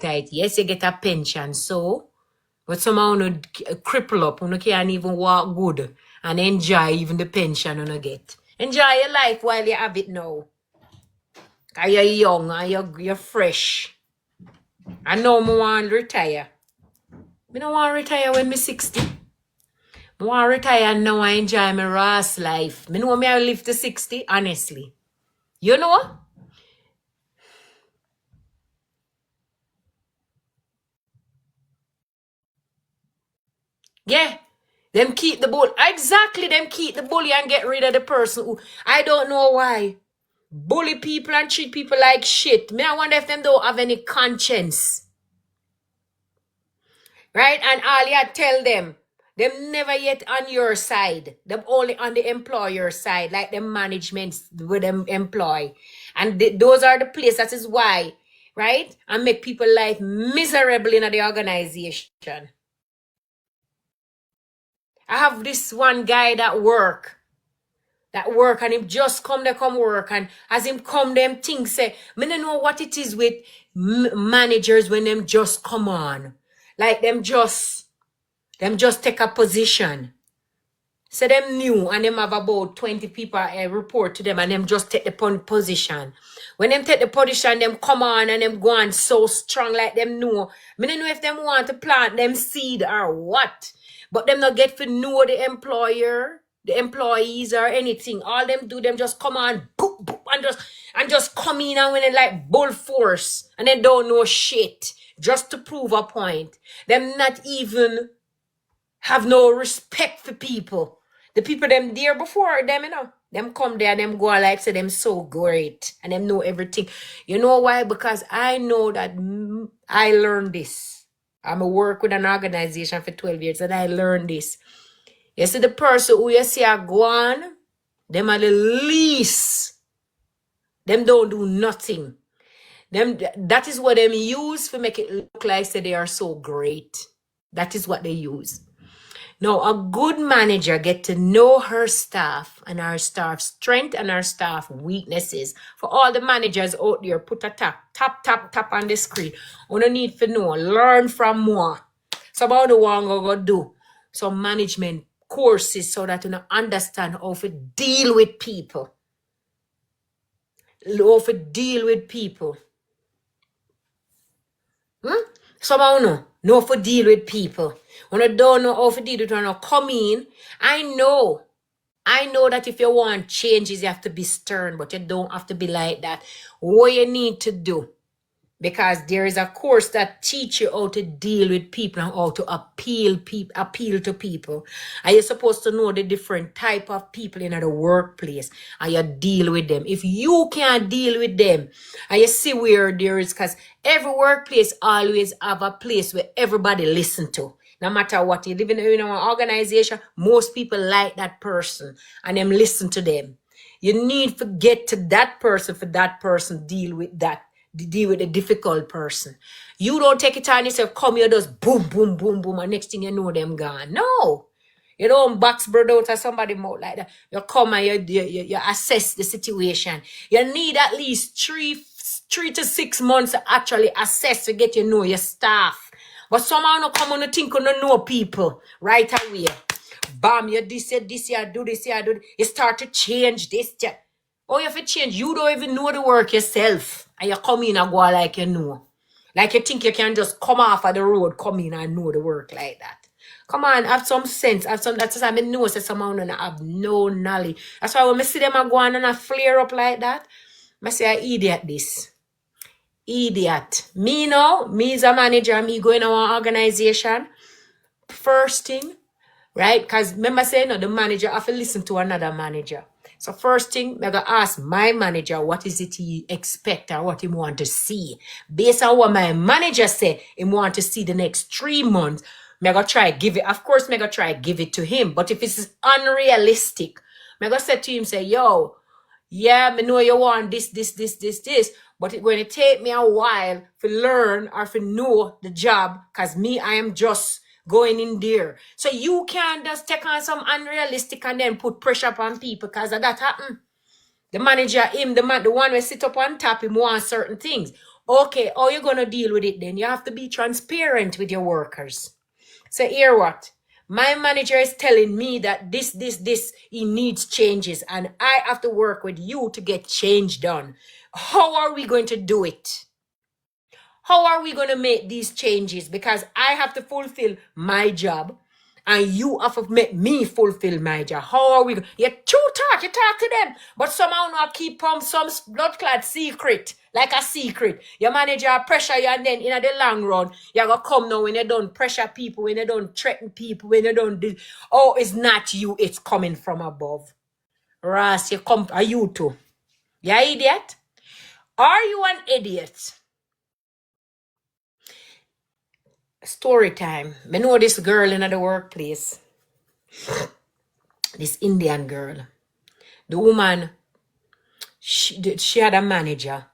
it. Yes, you get a pension, so, but somehow you cripple up, you can't even walk good and enjoy even the pension you get. Enjoy your life while you have it now. Because you're young and you're fresh. I know I want to retire. I don't want to retire when I'm 60. I want to retire and now I enjoy my Ross life. I know I live to 60, honestly. You know? Yeah. Them keep the bull. Exactly, them keep the bully and get rid of the person who, I don't know why. Bully people and treat people like shit. Me, I wonder if them don't have any conscience. Right? And all you tell them never yet on your side. Them only on the employer side, like the management with them employ. And those are the places. That is why, right? And make people life miserable in the organization. I have this one guy that work and him just come work, and as him come them things say, me don't know what it is with managers when them just come on. Like them just take a position. So them new and them have about 20 people report to them and them just take the position. When them take the position, them come on and them go on so strong like them know. I don't know if them want to plant them seed or what. But them not get to know the employer, the employees or anything. All them do, them just come on boop, boop, and just come in and when they like bull force and they don't know shit. Just to prove a point. Them not even have no respect for people. The people them there before them, them come there and them go like say them so great and them know everything. You know why? Because I know that I learned this. I'm a work with an organization for 12 years and I learned this. You see the person who you see a go on, them are the least. Them don't do nothing. That is what them use to make it look like say they are so great. That is what they use. Now, a good manager get to know her staff and our staff's strength and our staff weaknesses. For all the managers out there, put a tap on the screen. We don't need to know. Learn from more. So about the one we go do some management courses so that you understand how to deal with people. How to deal with people. Somehow know how to deal with people. When I don't know how to deal with them, come in. I know that if you want changes, you have to be stern, but you don't have to be like that. What you need to do, because there is a course that teach you how to deal with people and how to appeal to people. And you're supposed to know the different type of people in the workplace and you deal with them. If you can't deal with them and you see where there is, because every workplace always have a place where everybody listen to. No matter what, you live in an organization, most people like that person and them listen to them. You need to get to that person for that person deal with a difficult person. You don't take it on yourself, come here, just boom, boom, boom, boom, and next thing you know, them gone. No. You don't box bird out of somebody mouth like that. You come and you assess the situation. You need at least 3 to 6 months to actually assess to get to know your staff. But somehow no come on to think you don't know people right away. Bam, you this, you do this, you do this. You start to change this. Oh, you have to change. You don't even know the work yourself. And you come in and go like you know. Like you think you can just come off of the road, come in and know the work like that. Come on, have some sense. That's why I know that somehow don't have no knowledge. That's why when I see them go on and I flare up like that, I say, I idiot this. Idiot. Me now, me as a manager, me going to our organization. First thing, right? Because remember saying, the manager have to listen to another manager. So first thing, I'm going to ask my manager what is it he expect or what he want to see. Based on what my manager said, he want to see the next 3 months, I'm going to try give it. Of course, I'm going to try give it to him. But if it's unrealistic, I'm going to say to him, say, yo, yeah, I know you want this, but it's going to take me a while to learn or to know the job because I am just going in there. So you can't just take on some unrealistic and then put pressure upon people because that happen. The manager, the one who sit up on top, him want certain things. Okay, how you going to deal with it then? You have to be transparent with your workers. So here what? My manager is telling me that this, he needs changes and I have to work with you to get change done. How are we going to do it? How are we going to make these changes? Because I have to fulfill my job and you have to make me fulfill my job. How are we going? You talk to them, but somehow not keep on some blood clot secret, like a secret. Your manager pressure you, and then in the long run, you're going to come now when you don't pressure people, when you don't threaten people, when you don't do. Oh, it's not you, it's coming from above. Ras, you come, are you too? You idiot? Are you an idiot? Story time. I know this girl in the workplace. This Indian girl. The woman, she had a manager.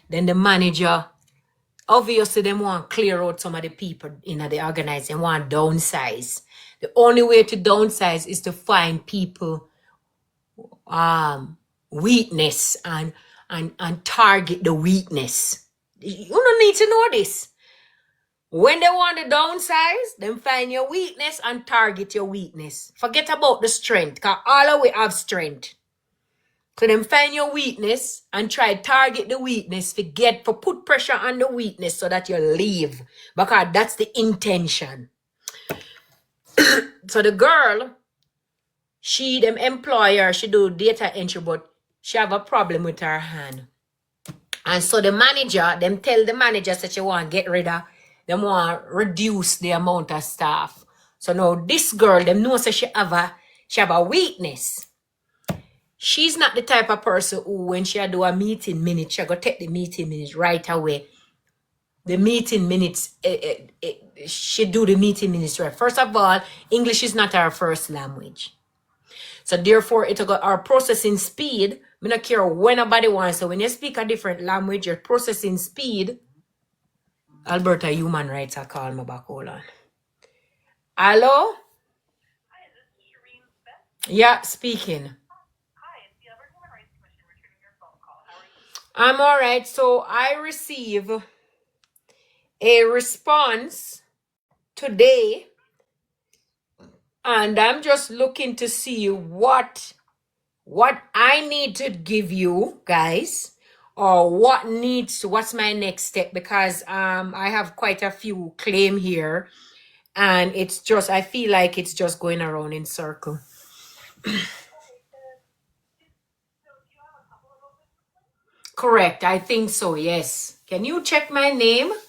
Then the manager, obviously, they want to clear out some of the people in the organization, want to downsize. The only way to downsize is to find people weakness and target the weakness. You don't need to know this. When they want to downsize, then find your weakness and target your weakness. Forget about the strength, because all of we have strength. So then find your weakness and try target the weakness. Put pressure on the weakness so that you leave. Because that's the intention. So the girl, them employer, she do data entry, but she have a problem with her hand. And so the manager, them tell the manager that she want to get rid of, them want to reduce the amount of staff. So now this girl, them know that she have a weakness. She's not the type of person who, when she do a meeting minute, she go take the meeting minutes right away. The meeting minutes, she do the meeting minutes right. First of all, English is not our first language. So therefore, our processing speed, I don't care when nobody wants. So when you speak a different language, your processing speed, Alberta Human Rights, I call me back, hold on. Hello? Hi, is this Shireen Smith? Yeah, speaking. Hi, it's the Alberta Human Rights Commission returning your phone call. How are you? I'm all right. So I receive a response today, and I'm just looking to see what I need to give you guys, or what's my next step, because I have quite a few claim here, and it's just, I feel like it's just going around in circle. Okay, so do you have a couple of open complaints? Correct, I think so, yes. Can you check my name? Sure.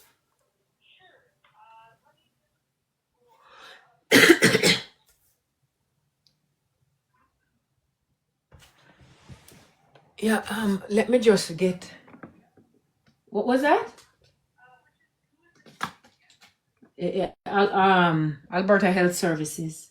Let me just Yeah, let me just get, what was that? Alberta Health Services.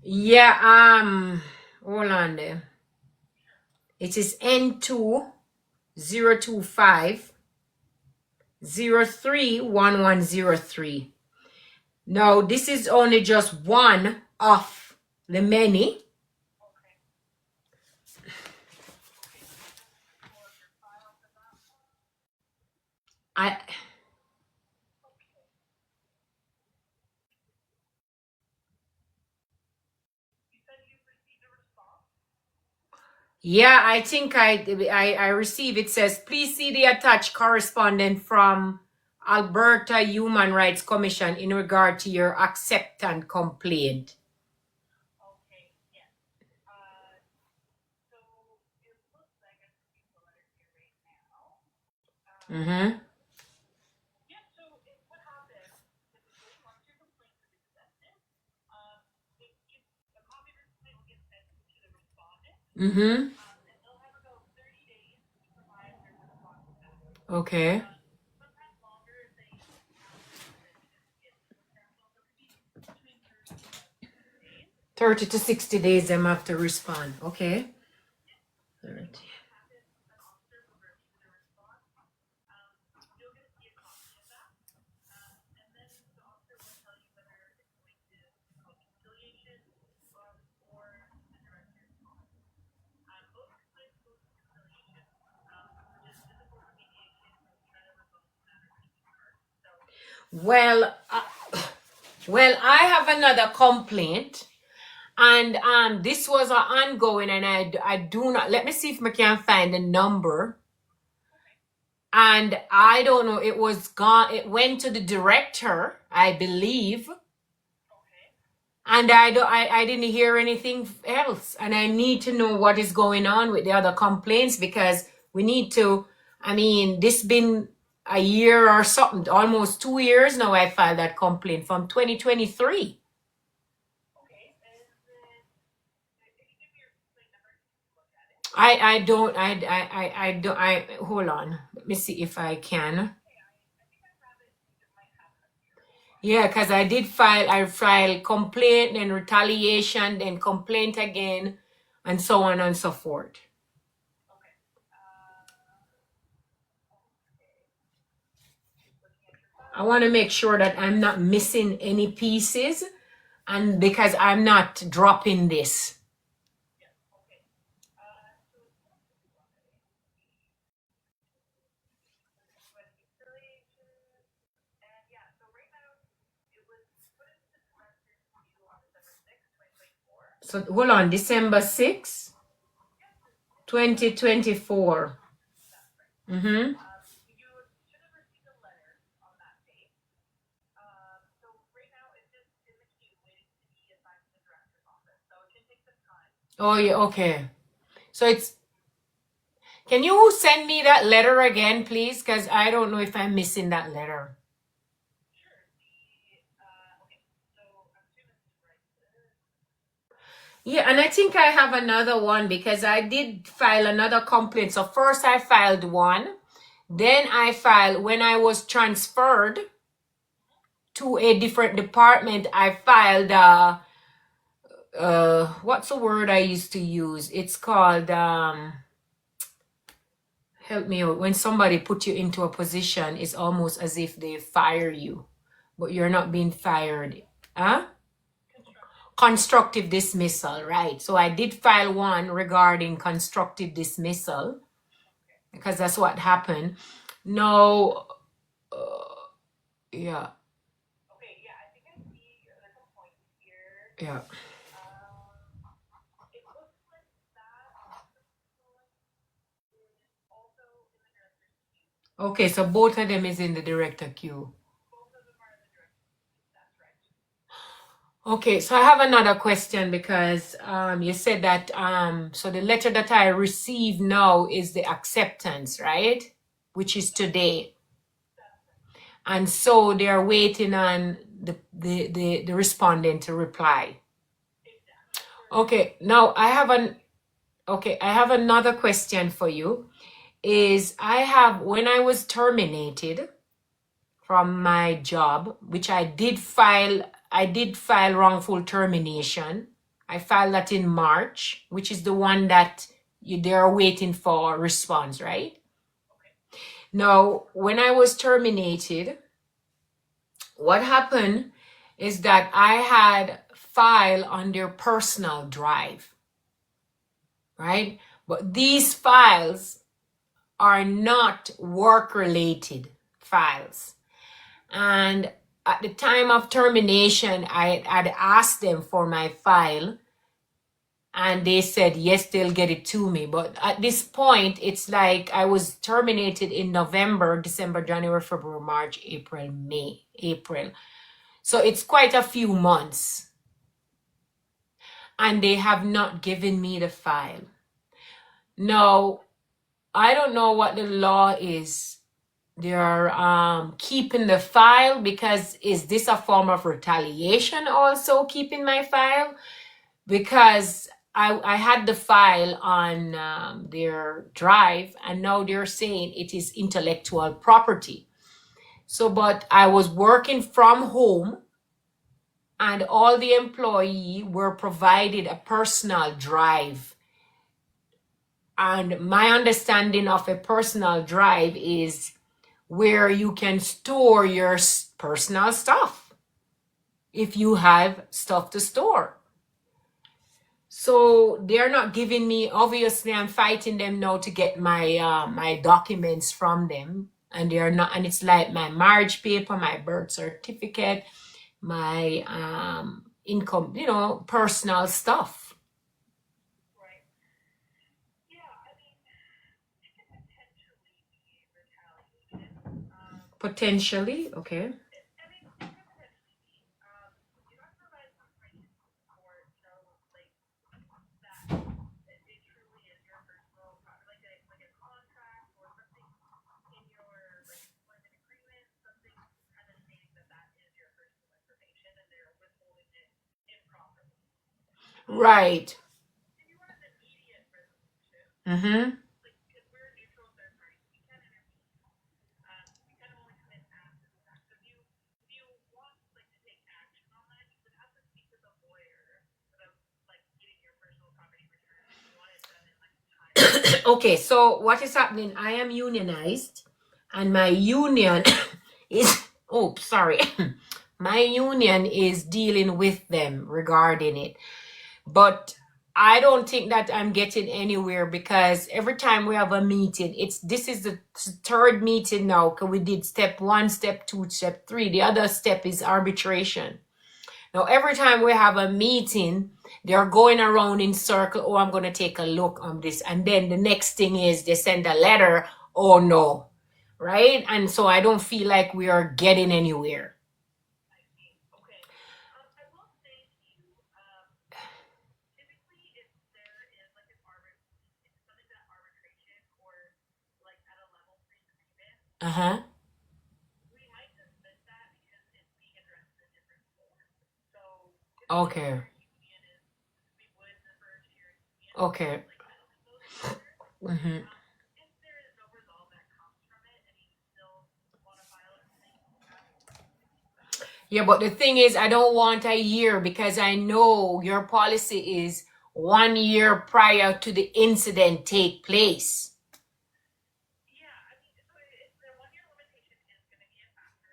Yeah, hold on there. It is N2 025 031103. Now, this is only just one of the many. Okay. I You said you've received a response? Yeah, I think I received, it says, please see the attached correspondent from Alberta Human Rights Commission in regard to your acceptance complaint. Okay, yes. So it looks like I'm receiving the letter here right now. Mm-hmm. Yeah, so what happens typically once your complaint is accepted, a copy of your complaint will get sent to the respondent, Mm-hmm. and they'll have about 30 days to provide their response back. Okay. Sometimes longer if they have to submit it in the terms, also could be between 30 to 60 days. 30 to 60 days them have to respond. Okay. 30. What happens, an officer will review the response, Well, well, I have another complaint, and this was an ongoing, and I do not. Let me see if I can find the number. And I don't know. It was gone. It went to the director, I believe. And I didn't hear anything else. And I need to know what is going on with the other complaints, because we need to, I mean, this been a year or something, almost 2 years now I filed that complaint from 2023. Okay, and then if you give me your complaint number, I can look at it. I don't, I don't, hold on. Let me see if I can. Okay, I think I have it. It might have it here. Yeah, because I filed complaint, then retaliation, then complaint again, and so on and so forth. Okay. Looking at your file. I want to make sure that I'm not missing any pieces, and because I'm not dropping this. Yes. Okay. So it's not too long. When reconciliation, and yeah. So right now, it was put into the director's queue on December 6th, 2024. So hold on, December 6th, 2024. That's right. Mm-hmm. You should have received a letter on that date. So right now it's just in the queue waiting to be assigned to the director's office. So it can take some time. Oh, yeah, okay. So can you send me that letter again, please? Because I don't know if I'm missing that letter. Sure. Okay. So I'm assuming this is right. Yeah, and I think I have another one, because I did file another complaint. So first I filed one, then I filed, when I was transferred to a different department, I filed what's the word I used to use? It's called help me out. When somebody put you into a position, it's almost as if they fire you, but you're not being fired. Huh? Constructive dismissal, right? So I did file one regarding constructive dismissal, because that's what happened. No, yeah, Okay. Yeah. I think I see the complaint here. yeah. It looks like that is also in the director's queue. Okay, so both of them is in the director queue. Both of them are in the director's queue. That's right. Okay, so I have another question, because you said that so the letter that I received now is the acceptance, right? Which is today. And so they are waiting on the respondent to reply. Okay, now I have another question for you. When I was terminated from my job, which I did file wrongful termination. I filed that in March, which is the one that they are waiting for a response, right? Now, when I was terminated, what happened is that I had filed on their personal drive, right? But these files are not work-related files. And at the time of termination, I had asked them for my file, and they said, yes, they'll get it to me. But at this point, it's like I was terminated in November, December, January, February, March, April, May, April. So it's quite a few months. And they have not given me the file. Now, I don't know what the law is. They're keeping the file, because is this a form of retaliation also, keeping my file? Because I had the file on their drive, and now they're saying it is intellectual property. So, but I was working from home, and all the employees were provided a personal drive. And my understanding of a personal drive is where you can store your personal stuff if you have stuff to store. So they're not giving me, obviously I'm fighting them now to get my my documents from them. and they are not, and it's like my marriage paper, my birth certificate, my income, you know, personal stuff. Right. Yeah, I mean, it could potentially be retaliation. Potentially, okay. I mean, it could potentially be. You have to provide some information for, you know, like that it truly is your personal property, like a contract or something in your like employment agreement, something kind of stating that that is your personal information and they're withholding it improperly. Right. If you want an immediate resolution, Mm-hmm. like because we're a neutral third party, so we can intervene. We kind of only come in after the fact. So if you want like to take action on that, you would have to speak with a lawyer about like getting your personal property returned. If you want it done in like time. Okay, so what is happening? I am unionized, and my union is, oh, sorry. My union is dealing with them regarding it. But I don't think that I'm getting anywhere because every time we have a meeting, this is the third meeting now. Because we did step 1, step 2, step 3. The other step is arbitration. Now, every time we have a meeting, they're going around in circle. Oh, I'm going to take a look on this. And then the next thing is they send a letter. Oh, no. Right? And so I don't feel like we are getting anywhere. I see. Okay. I will say to you, typically if there is like an if something's at arbitration or like at a level 3 agreement, Uh-huh. we might dismiss that because it's being addressed in a different form. So Okay. our union is, we would refer to your union Okay. like settling those matters. Mm-hmm. If there is no resolve that comes from it and you still want to file a claim, absolutely. Yeah, but the thing is, I don't want a year because I know your policy is 1 year prior to the incident take place. Yeah, I mean, so the 1 year limitation is going to be a factor.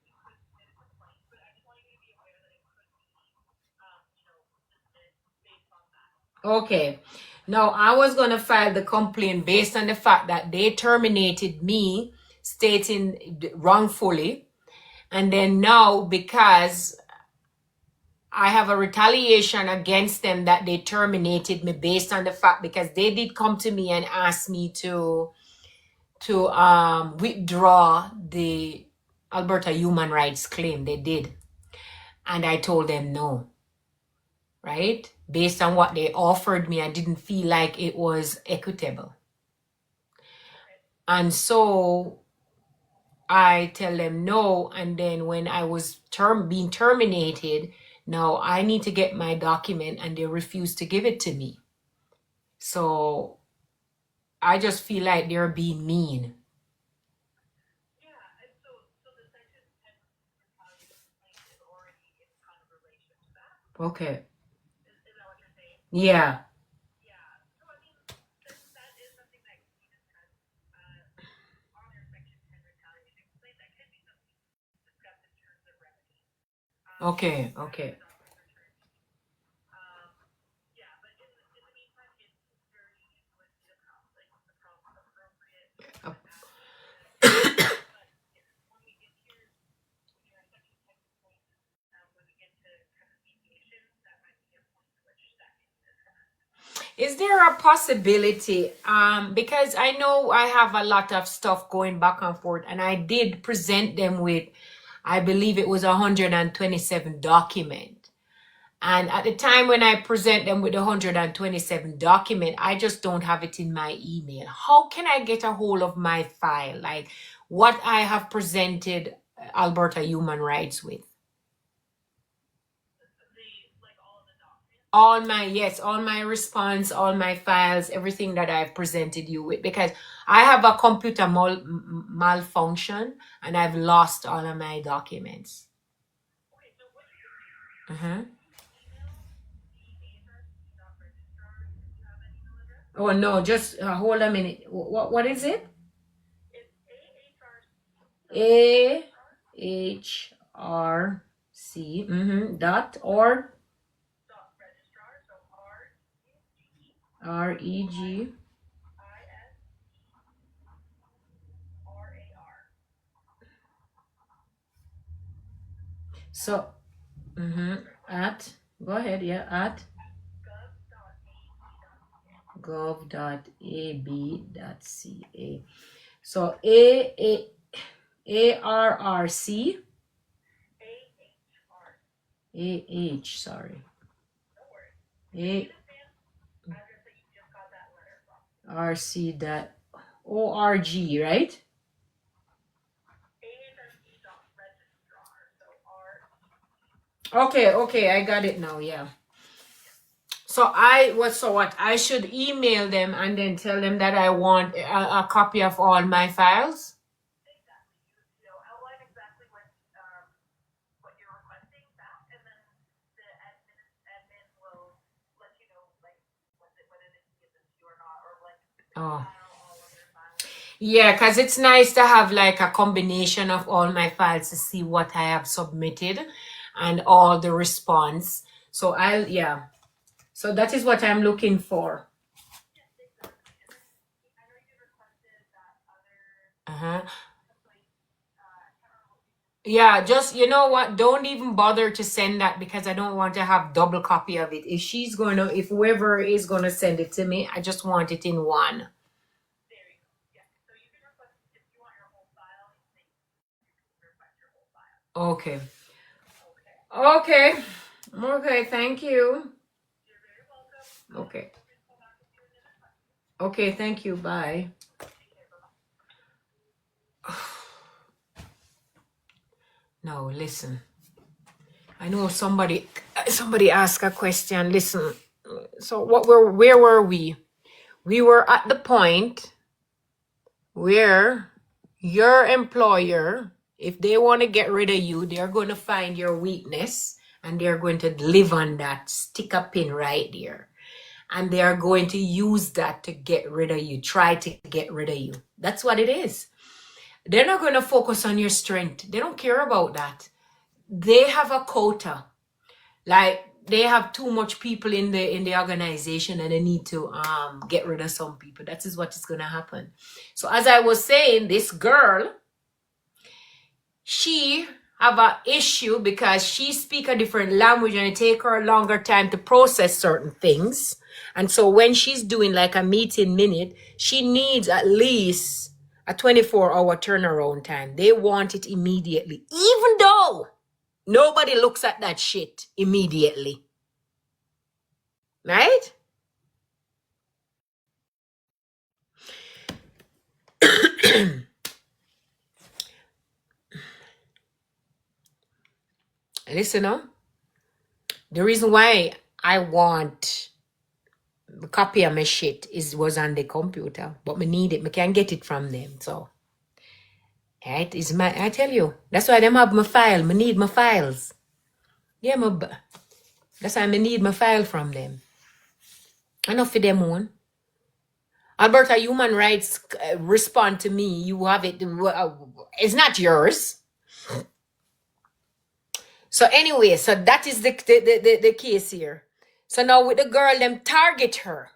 You could submit a complaint, but I just want you to be aware that it could be, you know, dismissed based on that. Okay. Now, I was going to file the complaint based on the fact that they terminated me, stating wrongfully. And then now, because I have a retaliation against them that they terminated me based on the fact because they did come to me and ask me to withdraw the Alberta human rights claim. They did. And I told them no. Right? Based on what they offered me, I didn't feel like it was equitable. And so I tell them no. And then when I was being terminated, now I need to get my document and they refuse to give it to me. So I just feel like they're being mean. Yeah, and so the Section 10 retaliation complaint is already in kind of relation to that. Okay. Is that what you're saying? Yeah. Yeah. So I mean, that is something that can be discussed on your Section 10 retaliation complaint. That can be something discussed in terms of remedy. Okay. Okay. Yeah, but in the meantime, it's very easy with the appropriate action. But when we get to your Section 10 complaint, when we get to kind of mediation, that might be a point at which that can be discussed. Is there a possibility? Because I know I have a lot of stuff going back and forth, and I did present them with, I believe it was 127 document. And at the time when I present them with the 127 document, I just don't have it in my email. How can I get a hold of my file? Like what I have presented Alberta Human Rights with? All my response, all my files, everything that I've presented you with, because I have a computer malfunction and I've lost all of my documents. Okay, so what you Uh-huh. email the if you have an email address? Oh no, just hold a minute. What is it? It's AHRC dot org registrar, so REG So, at, go ahead, yeah, at gov.ab.ca. So, ARRC, sorry. ARC.org, right? Okay, I got it now, yeah. So what I should email them and then tell them that I want a copy of all my files. Outline exactly what you're requesting back, and then the admin will let you know whether they can give this to you or not, or Oh. file all of your files. Yeah, because it's nice to have like a combination of all my files to see what I have submitted and all the response. So so that is what I'm looking for. I know you requested that Uh-huh. template. Yeah, just, you know what? Don't even bother to send that because I don't want to have double copy of it. If whoever is going to send it to me, I just want it in one. There you go. Yeah. So you can request if you want your whole file. You can request your whole file. Okay. Okay, thank you. You're very welcome. Okay. Okay, thank you. Bye. No, listen. I know somebody asked a question. Listen. So where were we? We were at the point where your employer, if they want to get rid of you, they're going to find your weakness and they're going to live on that, stick a pin right there. And they are going to use that to get rid of you, try to get rid of you. That's what it is. They're not going to focus on your strength. They don't care about that. They have a quota. Like they have too much people in the organization and they need to get rid of some people. That is what is going to happen. So as I was saying, this girl, she have an issue because she speak a different language and it take her a longer time to process certain things. And so when she's doing like a meeting minute, she needs at least a 24-hour turnaround time. They want it immediately, even though nobody looks at that shit immediately. Right? Listen up. The reason why I want the copy of my shit was on the computer, but me need it. Me can't get it from them. So, right? I tell you, that's why them have my file. Me need my files. Yeah, that's why I need my file from them. Enough for them one. Alberta, human rights respond to me. You have it. It's not yours. So anyway, so that is the case here. So now with the girl, them target her.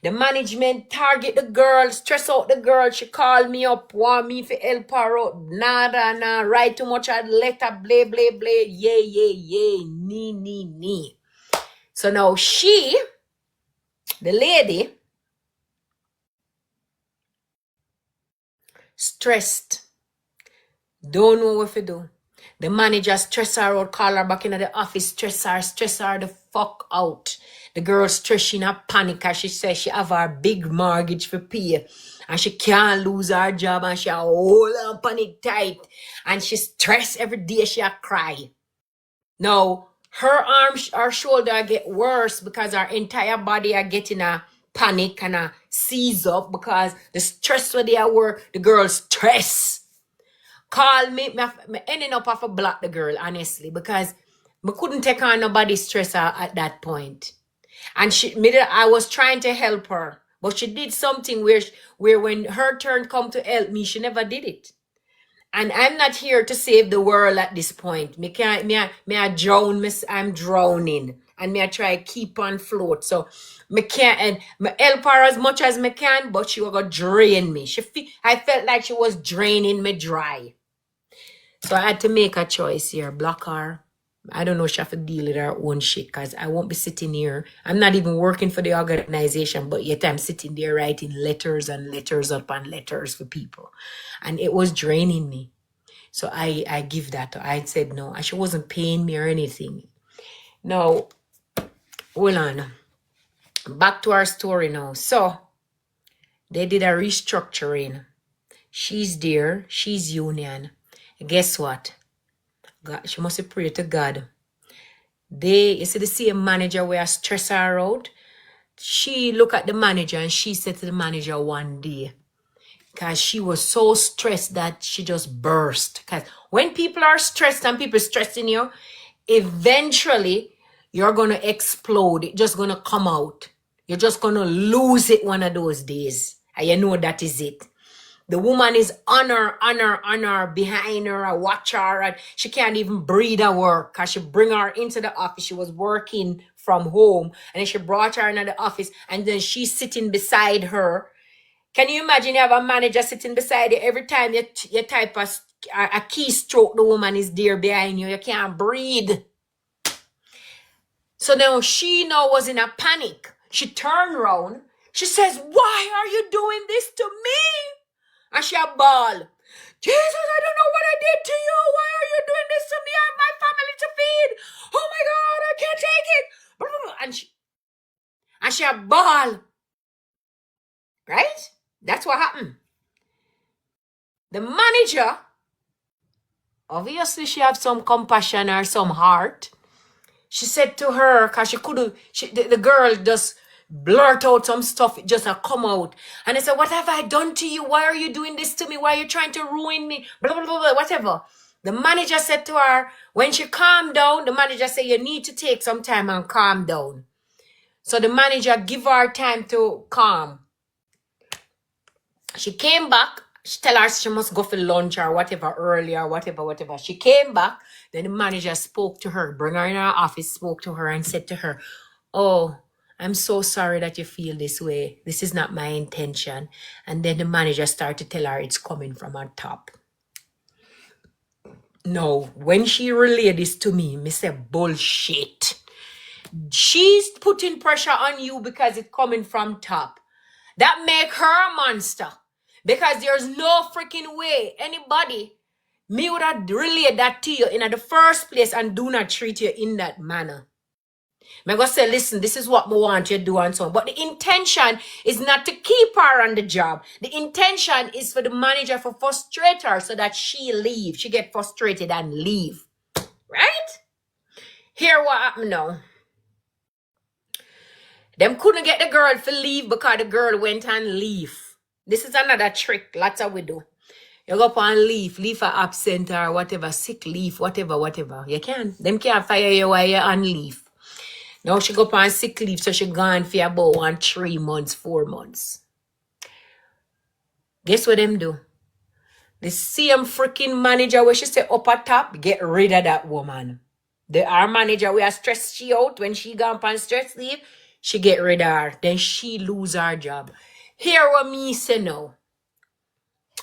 The management target the girl, stress out the girl. She called me up, want me for help her out. Nah, write too much of letter, blah, blah, blah. Yeah, nee. So now she, the lady, stressed. Don't know what to do. The manager stress her out, call her back into the office, stress her the fuck out. The girl stress, she in a panic because she says she have her big mortgage for pay and she can't lose her job and she hold on panic tight and she stress every day, she a cry. Now, her arms, her shoulder get worse because her entire body are getting a panic and a seize up because the stress where they are work, the girl stress. Call me ending up have to block the girl, honestly, because I couldn't take on nobody's stress at that point. And I was trying to help her, but she did something where when her turn come to help me, she never did it. And I'm not here to save the world at this point. I drown, I'm drowning. And me I try to keep on float. So me can't and me help her as much as me can, but she was gonna drain me. I felt like she was draining me dry. So I had to make a choice here. Block her I don't know if she have to deal with her own shit because I won't be sitting here. I'm not even working for the organization, but yet I'm sitting there writing letters and letters upon letters for people. And it was draining me. So I give that to her. I said no. She wasn't paying me or anything. Now, hold on. Back to our story now. So they did a restructuring. She's there. She's union. Guess what? God, she must pray to God. You see the same manager where I stress her out. She looked at the manager and she said to the manager one day, because she was so stressed that she just burst. Because when people are stressed and people stressing you, eventually you're going to explode. It's just going to come out. You're just going to lose it one of those days. And you know that is it. The woman is on her, behind her, I watch her, and she can't even breathe at work because she bring her into the office. She was working from home, and then she brought her into the office, and then she's sitting beside her. Can you imagine you have a manager sitting beside you every time you type a keystroke, the woman is there behind you. You can't breathe. So now she now was in a panic. She turned around. She says, "Why are you doing this to me?" And she a bawl. "Jesus, I don't know what I did to you. Why are you doing this to me? I have my family to feed. Oh my God, I can't take it." And she a bawl. Right? That's what happened. The manager, obviously she have some compassion or some heart. She said to her, because she couldn't, the girl just blurt out some stuff, it just come out. And I said, "What have I done to you? Why are you doing this to me? Why are you trying to ruin me?" Blah, blah, blah, blah, whatever. The manager said to her, when she calmed down, the manager said, "You need to take some time and calm down." So the manager give her time to calm. She came back. She tell her she must go for lunch or whatever early or whatever. She came back. Then the manager spoke to her, bring her in her office, spoke to her and said to her, "Oh, I'm so sorry that you feel this way. This is not my intention." And then the manager started to tell her it's coming from on top. No, when she relayed this to me, I said, bullshit. She's putting pressure on you because it's coming from top. That make her a monster. Because there's no freaking way anybody, me would have relayed that to you in the first place and do not treat you in that manner. I'm going to say, "Listen, this is what we want you to do," and so on. But the intention is not to keep her on the job. The intention is for the manager to frustrate her so that she leave. She get frustrated and leave. Right? Here what happened now. Them couldn't get the girl to leave because the girl went and leave. This is another trick. Lots of we do. You go up and leave for absent or whatever, sick leave, whatever. You can. Them can't fire you while you're on leave. Now she go up on sick leave, so she gone for about 3 months, 4 months. Guess what them do? The same freaking manager where she say up at top, get rid of that woman. Our manager we are stress she out when she gone on stress leave, she get rid of her. Then she lose her job. Hear what me say now.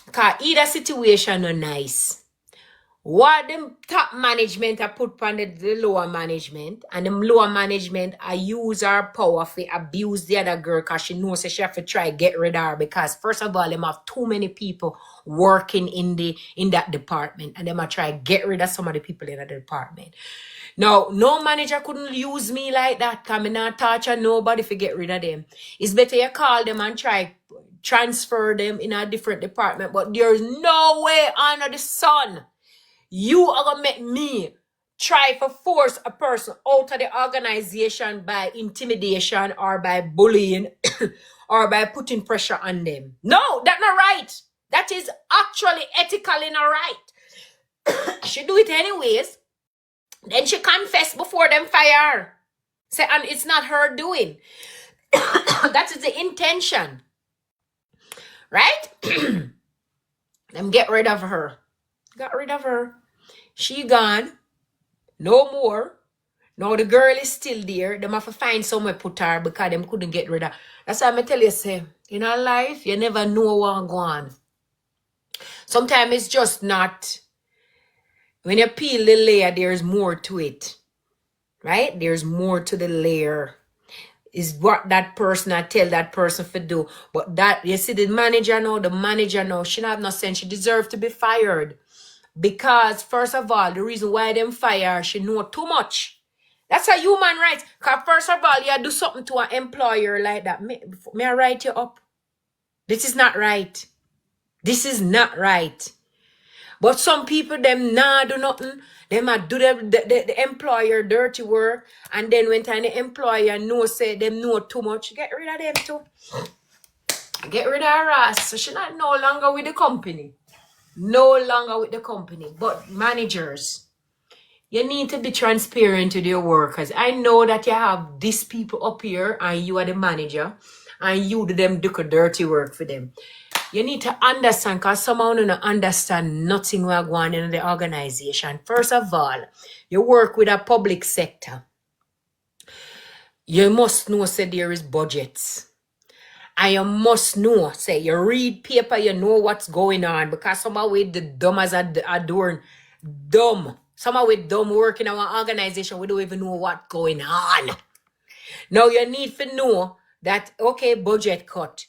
Because either situation are nice. What them top management are put on the lower management, and the lower management I use her power to abuse the other girl because she knows that she have to try get rid of her, because first of all, them have too many people working in that department, and them are try get rid of some of the people in that department. Now, no manager couldn't use me like that because I not torture nobody to get rid of them. It's better you call them and try transfer them in a different department, but there's no way under the sun you are gonna make me try to force a person out of the organization by intimidation or by bullying or by putting pressure on them. No, that's not right. That is actually ethically not right. She do it anyways. Then she confess before them fire her. Say, and it's not her doing. That is the intention. Right? Them get rid of her. Got rid of her. She gone. No more. Now the girl is still there. Them have to find somewhere put her because them couldn't get rid of her. That's why I tell you, say, in our life, you never know what's going on. Sometimes it's just not When you peel the layer, there's more to it. Right? There's more to the layer. Is what that person I tell that person to do. But that, you see, the manager know, she have no sense. She deserves to be fired. Because, first of all, the reason why them fire, she know too much. That's a human right. Because, first of all, you do something to an employer like that. May I write you up? This is not right. This is not right. But some people, them nah do nothing. Them a do the employer dirty work. And then when time the employer know, say them know too much, get rid of them too. Get rid of her ass. So she not no longer with the company. No longer with the company. But managers, you need to be transparent with your workers. I know that you have these people up here and you are the manager and you do them do dirty work for them. You need to understand, because someone don't understand nothing we're going in the organization. First of all, you work with a public sector. You must know, say, there is budgets. And you must know, say, you read paper, you know what's going on. Because some of the dumb as are doing dumb. Some of the dumb work in our organization, we don't even know what's going on. Now, you need to know that, okay, budget cut.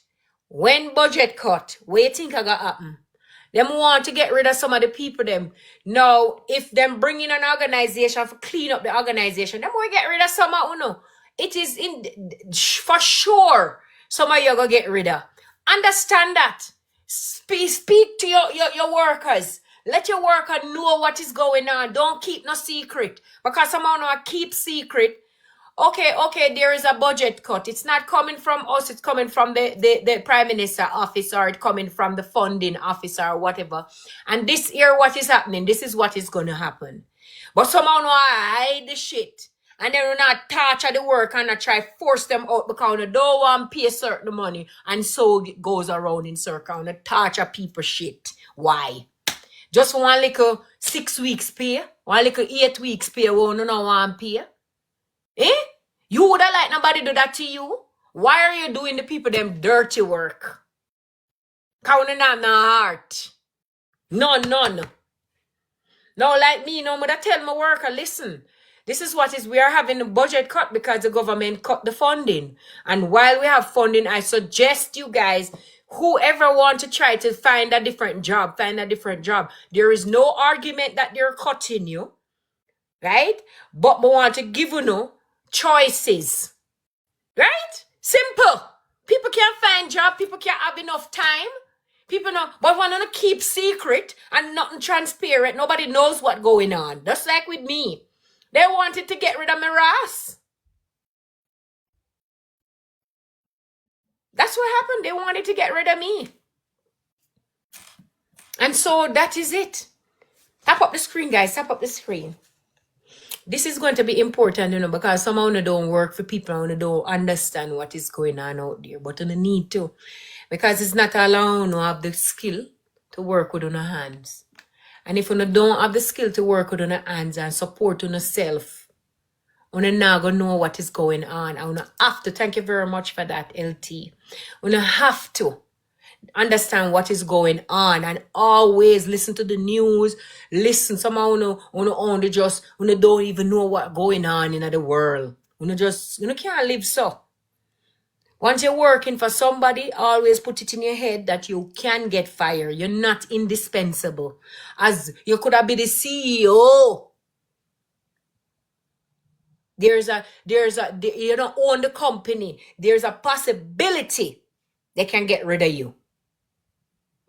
When budget cut, what you think are going to happen? Them want to get rid of some of the people them. Now, if them bring in an organization to clean up the organization, them will get rid of some of you. It is for sure some of you going to get rid of. Understand that. Speak to your workers. Let your worker know what is going on. Don't keep no secret. Because some of you keep secret. Okay, there is a budget cut. It's not coming from us, it's coming from the Prime Minister office, or it's coming from the funding officer or whatever. And this year, what is happening? This is what is going to happen. But someone will hide the shit. And then will not torture the work and not try force them out because they don't want to pay certain money. And so it goes around in circle and torture people shit. Why? Just one little 6 weeks pay, one little 8 weeks pay, one no want pay. Eh? You would have like nobody do that to you? Why are you doing the people them dirty work? Counting on the heart. None. No, like me, no, I tell my worker, listen, this is what is, we are having a budget cut because the government cut the funding. And while we have funding, I suggest you guys, whoever want to try to find a different job, There is no argument that they're cutting you, right? But we want to give you choices, right? Simple. People can't find job. People can't have enough time. People know, but want to keep secret and nothing transparent. Nobody knows what's going on. Just like with me. They wanted to get rid of my ass. That's what happened. They wanted to get rid of me. And so that is it. Tap up the screen, guys. Tap up the screen. This is going to be important, because some of you don't work for people and don't understand what is going on out there. But you need to. Because it's not allowing you have the skill to work with your hands. And if you don't have the skill to work with your hands and support yourself, you're not going to know what is going on. And you have to, thank you very much for that, LT. You have to understand what is going on and always listen to the news. Listen, somehow only just don't even know what's going on in the world. You can't live so. Once you're working for somebody, always put it in your head that you can get fired. You're not indispensable. As you could have been the CEO. You don't own the company. There's a possibility they can get rid of you.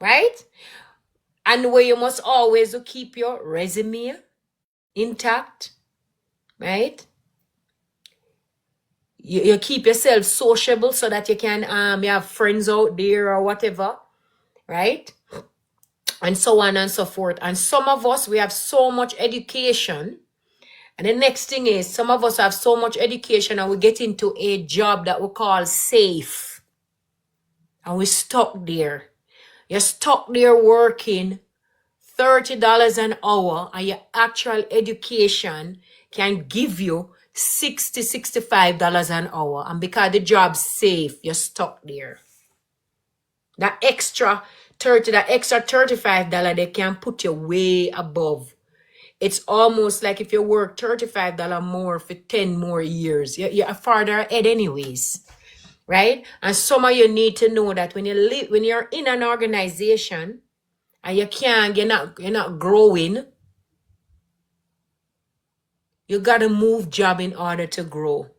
Right? And where you must always keep your resume intact. Right? You keep yourself sociable so that you can you have friends out there or whatever. Right? And so on and so forth. And some of us, we have so much education. And the next thing is, some of us have so much education and we get into a job that we call safe. And we're stuck there. You're stuck there working $30 an hour and your actual education can give you $60, $65 an hour. And because the job's safe, you're stuck there. That extra $35, they can put you way above. It's almost like if you work $35 more for 10 more years, you're farther ahead anyways. Right? And some of you need to know that when you're in an organization and you're not growing, you gotta move job in order to grow.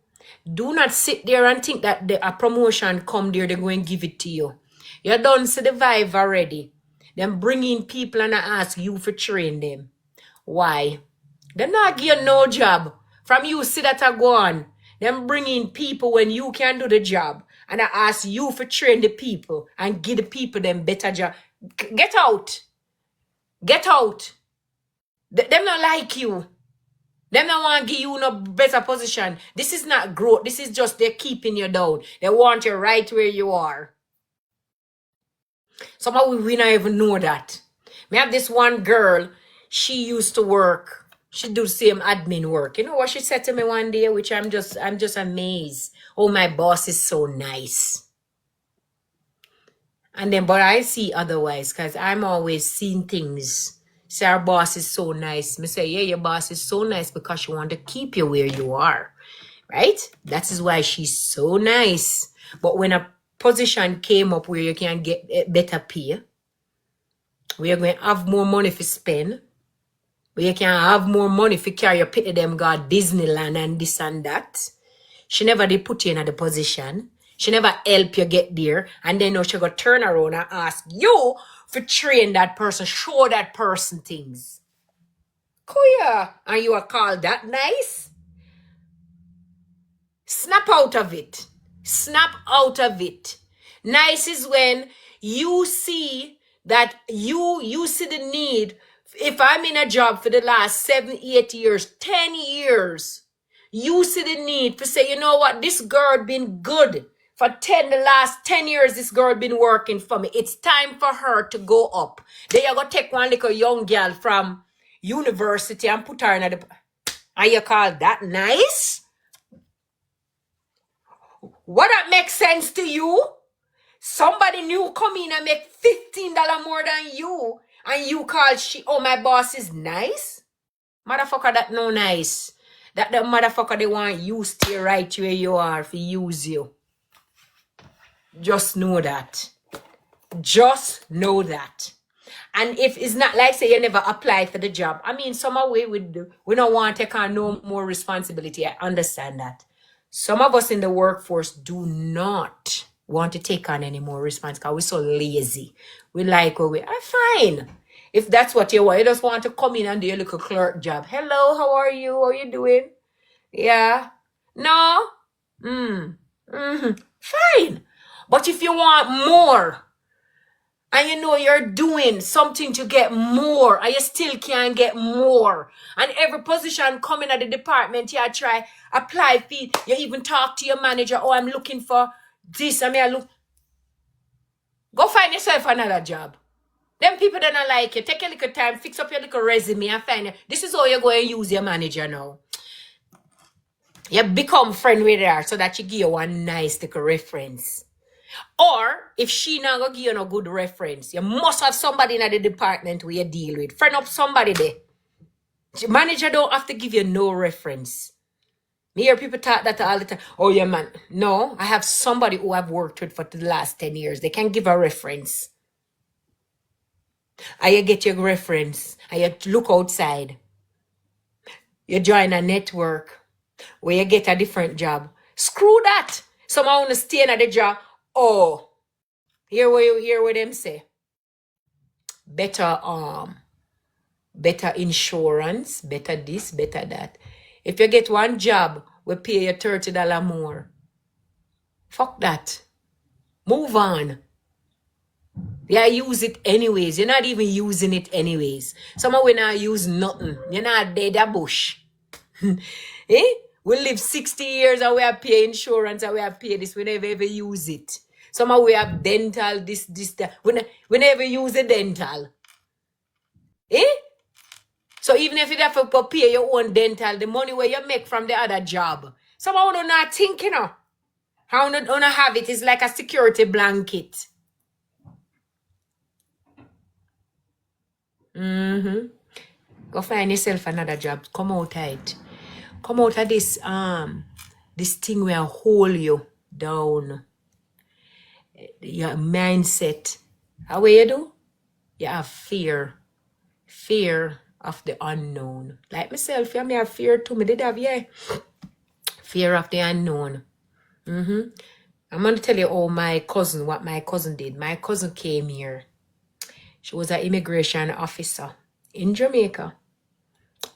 Do not sit there and think that a promotion come there, they're going to give it to you. You done see the vibe already. Them bring in people and I ask you for train them. Why? Them not give you no job. From you see that I go on. Them bring in people when you can do the job. And I ask you for train the people and give the people them better job. Get out. Get out. Them not like you. Them not want to give you no better position. This is not growth. This is just they're keeping you down. They want you right where you are. Somehow we not even know that. We have this one girl, she used to work. She do the same admin work. You know what she said to me one day, which I'm just amazed. Oh, my boss is so nice. And then, but I see otherwise, because I'm always seeing things. Say our boss is so nice. Me say, yeah, your boss is so nice because she want to keep you where you are. Right? That is why she's so nice. But when a position came up where you can get better pay, where you're going to have more money to spend, where you can have more money to carry your pity them God Disneyland and this and that, she never did put you in the position. She never help you get there. And then now she go turn around and ask you for train that person, show that person things. Kuya, and you are called that nice? Snap out of it. Snap out of it. Nice is when you see that you see the need. If I'm in a job for the last 7, 8 years, 10 years, you see the need to say, you know what, this girl been good. For the last 10 years, this girl been working for me. It's time for her to go up. Then you go take one little young girl from university and put her in the... And you call that nice? What that makes sense to you? Somebody new come in and make $15 more than you. And you call oh, my boss is nice? Motherfucker, that no nice. That the motherfucker they want you stay right where you are for use you. Just know that. Just know that. And if it's not like say you never applied for the job, I mean, some of we don't want to take on no more responsibility. I understand that. Some of us in the workforce do not want to take on any more responsibility because we're so lazy. We like what we are fine. If that's what you want, you just want to come in and do your little clerk job. Hello, how are you? How are you doing? Yeah. No? Fine. But if you want more, and you know you're doing something to get more, and you still can't get more, and every position coming at the department, you try apply for, you even talk to your manager, oh, I'm looking for this, go find yourself another job. Them people that don't like you, take a little time, fix up your little resume and find it. This is how you're going to use your manager now. You become friend with her so that she give you one nice little reference. Or if she not gonna give you no good reference, you must have somebody in the department where you deal with. Friend up somebody there. The manager don't have to give you no reference. Me hear people talk that all the time. Oh yeah, man. No, I have somebody who I've worked with for the last 10 years. They can give a reference. And you get your reference. And you look outside. You join a network where you get a different job. Screw that. Someone want to stay in the job. Oh, hear what them say. Better better insurance, better this, better that. If you get one job, we pay you $30 more. Fuck that. Move on. Yeah, use it anyways. You're not even using it anyways. Someone will not use nothing. You're not dead a bush. Eh? We live 60 years and we have pay insurance and we have pay this. We never ever use it. Somehow we have dental, this, that. We never use a dental. Eh? So even if you have to pay your own dental, the money where you make from the other job, somehow do not think, you know. How not have it is like a security blanket. Go find yourself another job. Come out of it. Come out of this thing where hold you down. Your mindset. How will you do? You have fear. Fear of the unknown. Like myself, yeah, me have fear too. Me did have, yeah. Fear of the unknown. I'm going to tell you what my cousin did. My cousin came here. She was an immigration officer in Jamaica.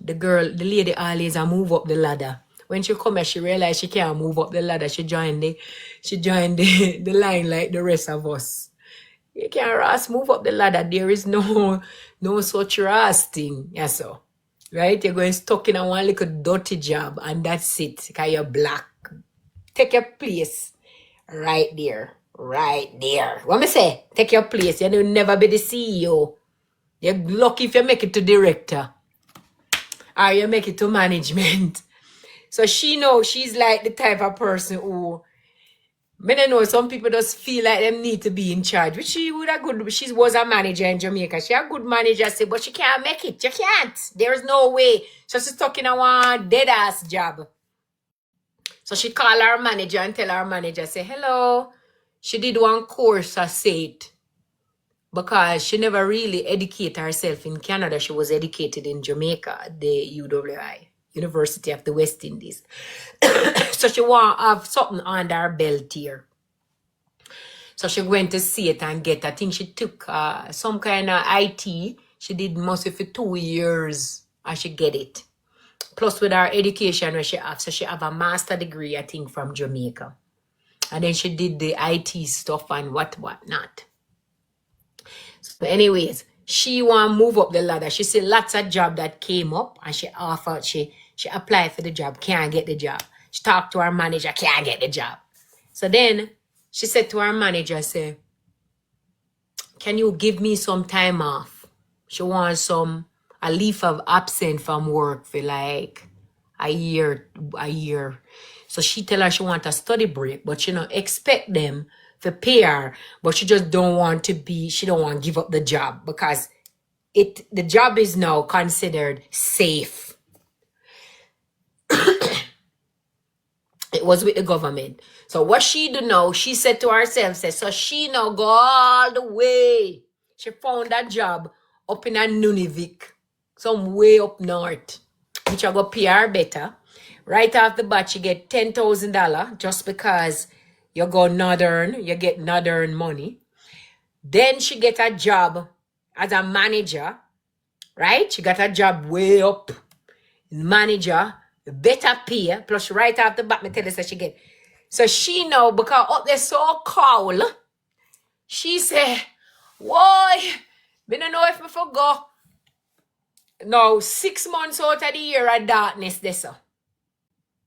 The lady always move up the ladder. When she come here, she realized she can't move up the ladder. She joined the line like the rest of us. You can't Ross move up the ladder. There is no such Ross thing. Yeah, so. Right? You're going stuck in a one little dirty job and that's it. Because you're black. Take your place. Right there. Right there. What me say? Take your place. You'll never be the CEO. You're lucky if you make it to director. Or you make it to management. So she knows she's like the type of person who, I don't know, some people just feel like them need to be in charge. Which she was a manager in Jamaica. She a good manager, but she can't make it. You can't. There's no way. So she's stuck in a one dead ass job. So she call her manager and tell her manager, say, hello. She did one course, I said, because she never really educated herself in Canada. She was educated in Jamaica at the UWI, University of the West Indies. So she want to have something under her belt here. So she went to see it and get, I think she took some kind of IT. She did mostly for 2 years and she get it. Plus with her education where she have. So she have a master degree, I think, from Jamaica. And then she did the IT stuff and what not. So anyways, she want to move up the ladder. She said lots of job that came up and she offered, she applied for the job, can't get the job. She talked to her manager, can't get the job. So then she said to her manager, say, can you give me some time off? She wants a leave of absence from work for like a year. So she tell her she want a study break, but she don't expect them to pay her, but she just don't want to give up the job because the job is now considered safe. It was with the government. So what she do now, she said to herself, so she now go all the way. She found that job up in a Nunavik, some way up north, which I go pay her better. Right off the bat, she get $10,000 just because you go northern, you get northern money. Then she get a job as a manager, right? She got a job way up, manager, better pay, plus right off the bat, me tell you so she get. So she know, because up there so cold, she say, why? Me don't know if me forgot. Now, 6 months out of the year of darkness, this.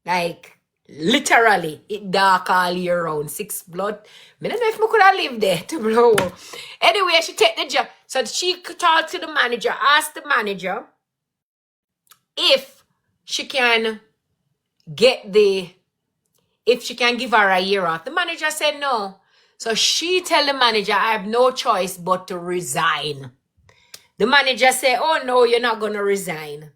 Like, literally, it dark all year round. 6 blood. I don't know if I could have lived there to blow. Anyway, she take the job. So she talked to the manager, asked the manager if she can give her a year off. The manager said no. So she tell the manager, I have no choice but to resign. The manager said, oh no, you're not going to resign.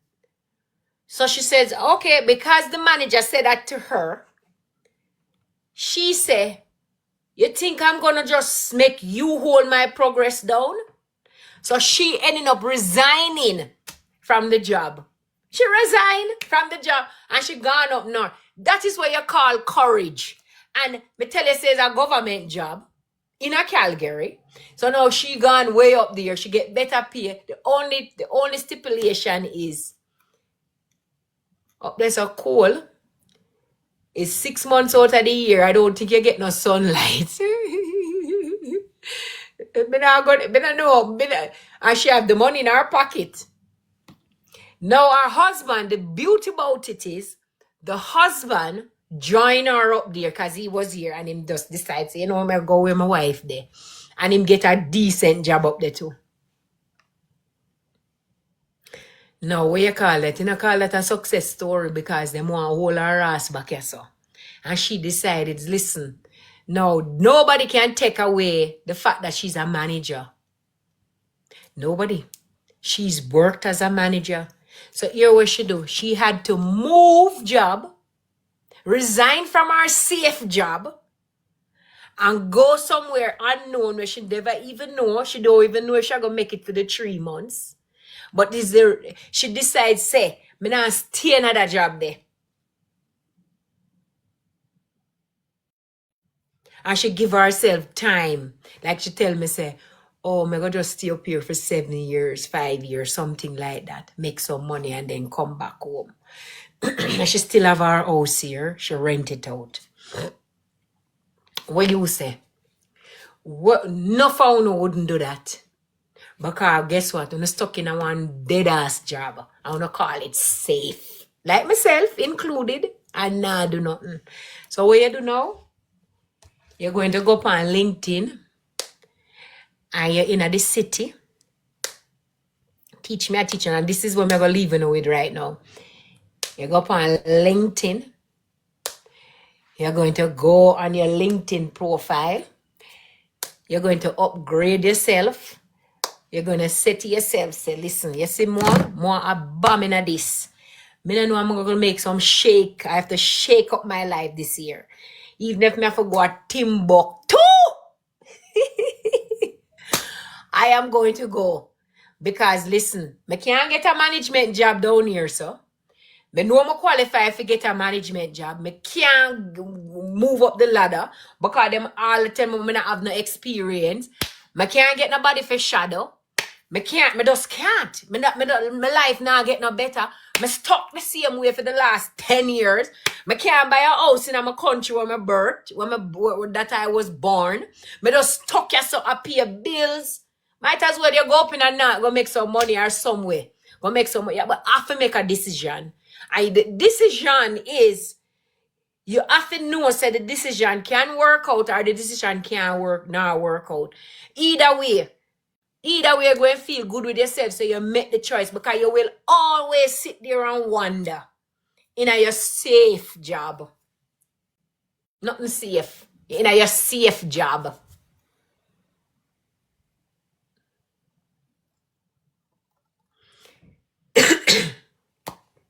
So she says, okay, because the manager said that to her, she said, you think I'm going to just make you hold my progress down? So she ended up resigning from the job. She resigned from the job and she gone up north. That is what you call courage. And me tell you, says a government job in a Calgary. So now she gone way up there. She get better pay. The only stipulation is up there so cool. It's 6 months out of the year. I don't think you get no sunlight. And she have the money in her pocket. Now her husband, the beauty about it is, the husband join her up there because he was here and him just decides, you know, I'm going to go with my wife there. And him get a decent job up there too. Now, what you call that? You know, call that a success story because they want to hold her ass back here, so. And she decided, listen, no, nobody can take away the fact that she's a manager. Nobody. She's worked as a manager. So here what she do. She had to move job, resign from her safe job, and go somewhere unknown where she never even know. She don't even know if she gonna make it for the 3 months. But she decides, say, me not stay another job there. And she give herself time. Like she tell me, say, oh, me gonna just stay up here for 7 years, 5 years, something like that. Make some money and then come back home. She still have her house here. She rent it out. What you say? What? No found wouldn't do that. Because guess what? I'm stuck in a one dead ass job. I wanna call it safe. Like myself included. And nah do nothing. So what you do now? You're going to go up on LinkedIn. And you're in the city. Teach me a teacher. And this is what I'm going to leave you with right now. You go up on LinkedIn. You're going to go on your LinkedIn profile. You're going to upgrade yourself. You're going to say to yourself, say, listen, you see more abomin of this. Me don't know I'm going to make some shake. I have to shake up my life this year. Even if me have to go to Timbuktu. I am going to go. Because listen, I can't get a management job down here, so. I know I'm qualified to get a management job. I can't move up the ladder because them all the time I don't have no experience. I can't get nobody for shadow. I just can't. My life now get no better. I stuck the same way for the last 10 years. I can't buy a house in my country where I birthed, that I was born. I just stuck yourself up pay bills. Might as well you go up in and not go make some money or somewhere. Go make some money. Yeah, but I have to make a decision. The decision is you have to know say the decision can work out or the decision can't work out. Either way, you're going to feel good with yourself, so you make the choice because you will always sit there and wonder in your safe job. Nothing safe. In your safe job.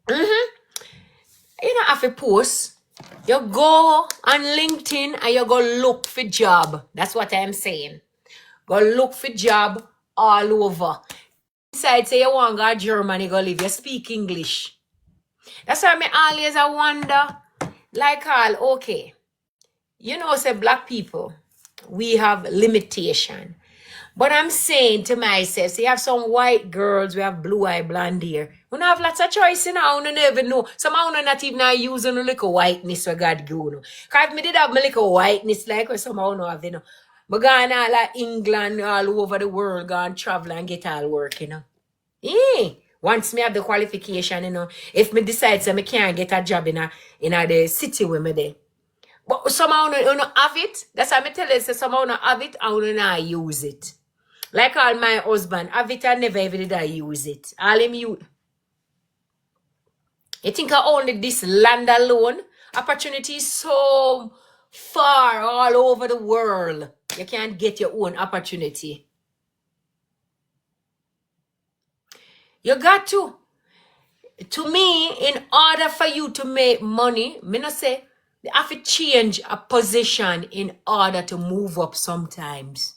You don't have to post. You go on LinkedIn and you go look for job. That's what I'm saying. Go look for job all over. Inside say you want to go to Germany, go live. You speak English. That's why I always wonder, like all, okay. You know, say black people, we have limitation. But I'm saying to myself, so you have some white girls, we have blue-eye blonde hair. We don't have lots of choice now, you never know. Some of them not even using a little whiteness where God give you. Because if I did have my little whiteness like where some of them have, you know. But going all like England, all over the world, go and travel and get all work, you know. Once me have the qualification, you know, if me decide so me can't get a job in the city where me there. But somehow you don't have it. That's why I tell you, so somehow you don't have it and you not use it. Like all my husband, have it and never ever did I use it. All him you think I only this land alone? Opportunity is so far all over the world. You can't get your own opportunity. You got to. To me, in order for you to make money, me not say you have to change a position in order to move up sometimes.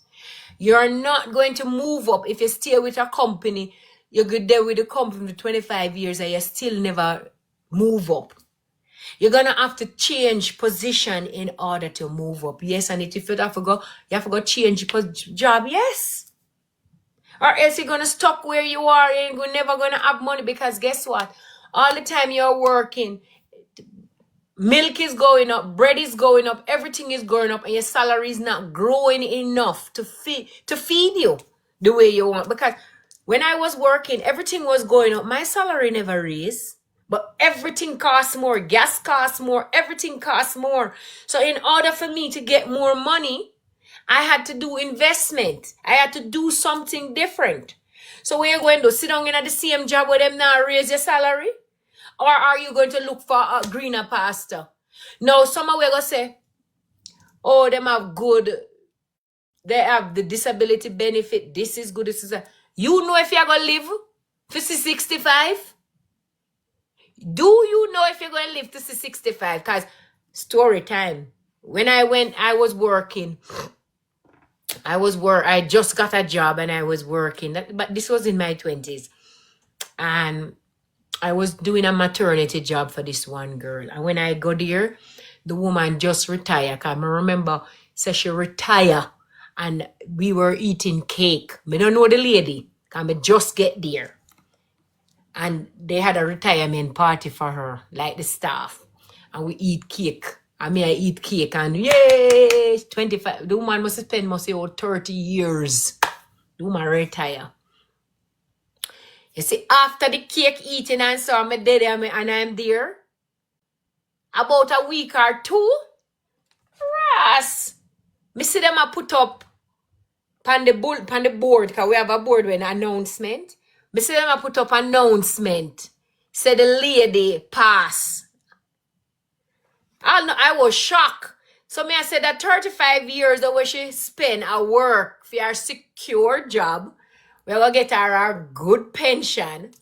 You're not going to move up if you stay with a company. You're good there with the company for 25 years and you still never move up. You're going to have to change position in order to move up. Yes, and if you have to go change your job, yes. Or else you're going to stuck where you are and you're never going to have money because guess what? All the time you're working, milk is going up, bread is going up, everything is going up, and your salary is not growing enough to feed you the way you want. Because when I was working, everything was going up. My salary never raised, but everything costs more. Gas costs more. Everything costs more. So in order for me to get more money, I had to do investment. I had to do something different. So where you going to sit down in the same job where them now raise your salary? Or are you going to look for a greener pasture? Now, some of we're going to say, oh, them have good, they have the disability benefit. This is good. This is a. You know if you're going to live for 65? Do you know if you're going to live to see 65? Because story time. When I was working. I just got a job and I was working. But this was in my 20s. And I was doing a maternity job for this one girl. And when I got there, the woman just retired. I remember, so she retired and we were eating cake. I don't know the lady. I just get there. And they had a retirement party for her, like the staff. And we eat cake. I eat cake and yay! 25. The woman must spend, say, 30 years. The woman retire. You see, after the cake eating and so I'm there and I'm there. About a week or two, me see them a put up on the board, because we have a board with an announcement. Me see them a put up announcement. Say the lady pass. I was shocked. So I said that 35 years that she spent at work for her secure job, we will get her a good pension.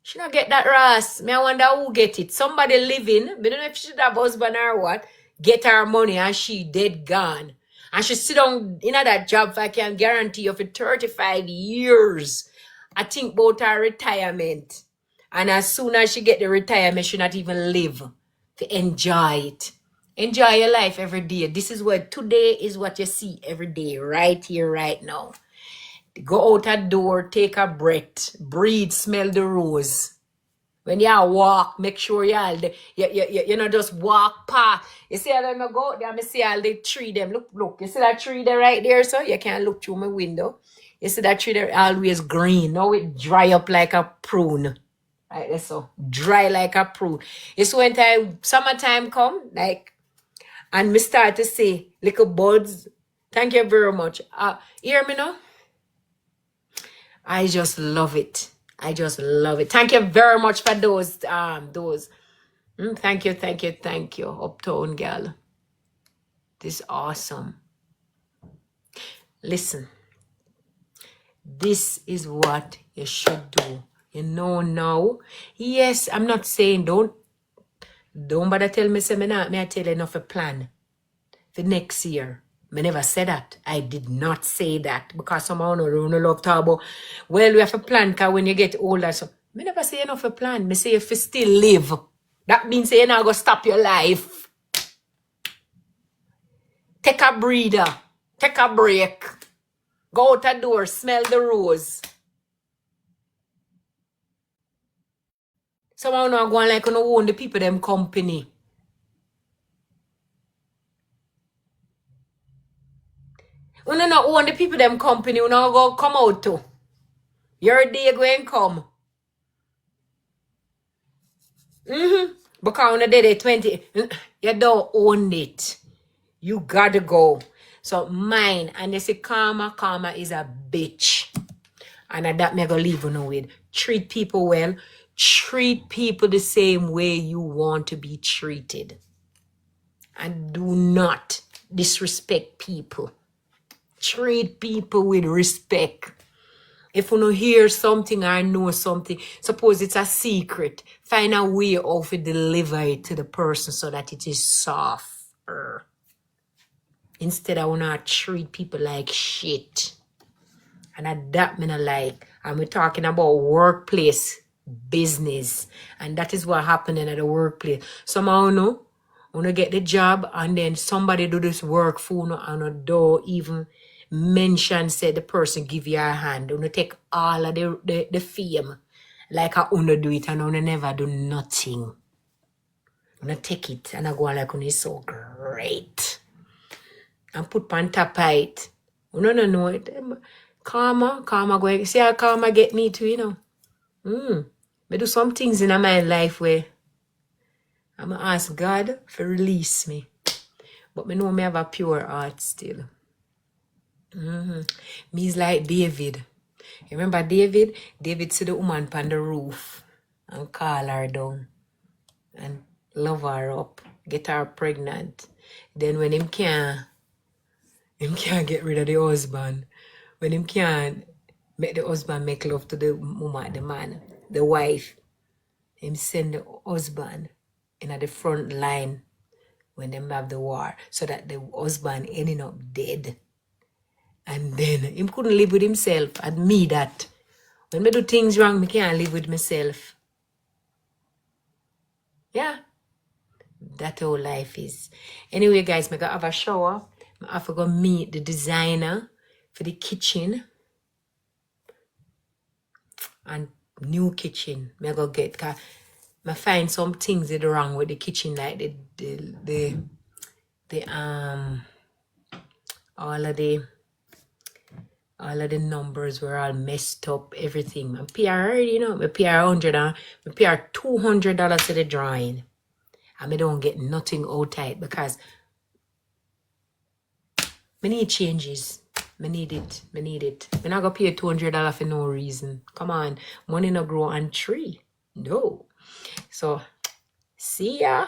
She not get that Ross. I wonder who get it. Somebody living, I don't know if she should have husband or what, get her money and she dead gone. And she sit down in that job, if I can guarantee you, for 35 years. I think about her retirement. And as soon as she get the retirement, she not even live to enjoy it. Enjoy your life every day. This is what today is what you see every day, right here, right now. Go out a door, take a breath, breathe, smell the rose. When you walk, make sure you know, just walk past. You see how them go out there, I see all the tree them. Look, you see that tree there right there, so you can't look through my window. You see that tree there always green. Now it dry up like a prune. Right there, so dry like a prune. It's when summertime come, like, and me start to see little buds. Thank you very much. Hear me now? I just love it. I just love it. Thank you very much for those. Thank you. Uptown girl. This is awesome. Listen. This is what you should do. You know now. Yes, I'm not saying don't bother tell me seminar. May I tell you enough a plan for next year. I never said that. I did not say that because somehow don't love talk about, well, we have a plan because when you get older, so I never say enough a plan. I say if you still live, that means you're not going to stop your life. Take a breather. Take a break. Go out the door. Smell the rose. Somehow not going like you own the people them company. You not own the people them company. You not go come out to. Your day going come. Because on the day 20, you don't own it. You gotta go. So mine, and they say karma is a bitch. And that me go leave you with. Treat people well. Treat people the same way you want to be treated. And do not disrespect people. Treat people with respect. If you don't hear something or know something, suppose it's a secret, find a way of to deliver it to the person so that it is softer. Instead, I want to treat people like shit. And that me not like. And we're talking about workplace business. And that is what happening at the workplace. Somehow, no, when you get the job and then somebody do this work for you and don't even mention, say the person give you a hand. You take all of the fame like I wanna do it and I never do nothing. I take it and I go like it's so great. And put on top of it. No it. Karma going. See how karma get me too, you know. I do some things in my life where I'm gonna ask God to release me. But I know me have a pure heart still. Me is like David. You remember David? David see the woman on the roof and call her down and love her up, get her pregnant. Then when him can't get rid of the husband, when him can't make the husband make love to the woman, the man, the wife, him send the husband in at the front line when them have the war, so that the husband ending up dead. And then him couldn't live with himself. And me that. When me do things wrong, me can't live with myself. Yeah. That's how life is. Anyway, guys, I gotta have a shower. I have to go meet the designer for the kitchen. And new kitchen. I go get, cause I find some things that are wrong with the kitchen, like all of the numbers were all messed up, everything. I pay already, I pay $100 and I pay $200 to the drawing. And I don't get nothing out of it because I need changes. I need it. I'm not gonna pay $200 for no reason. Come on, money no grow on tree. No. So, see ya.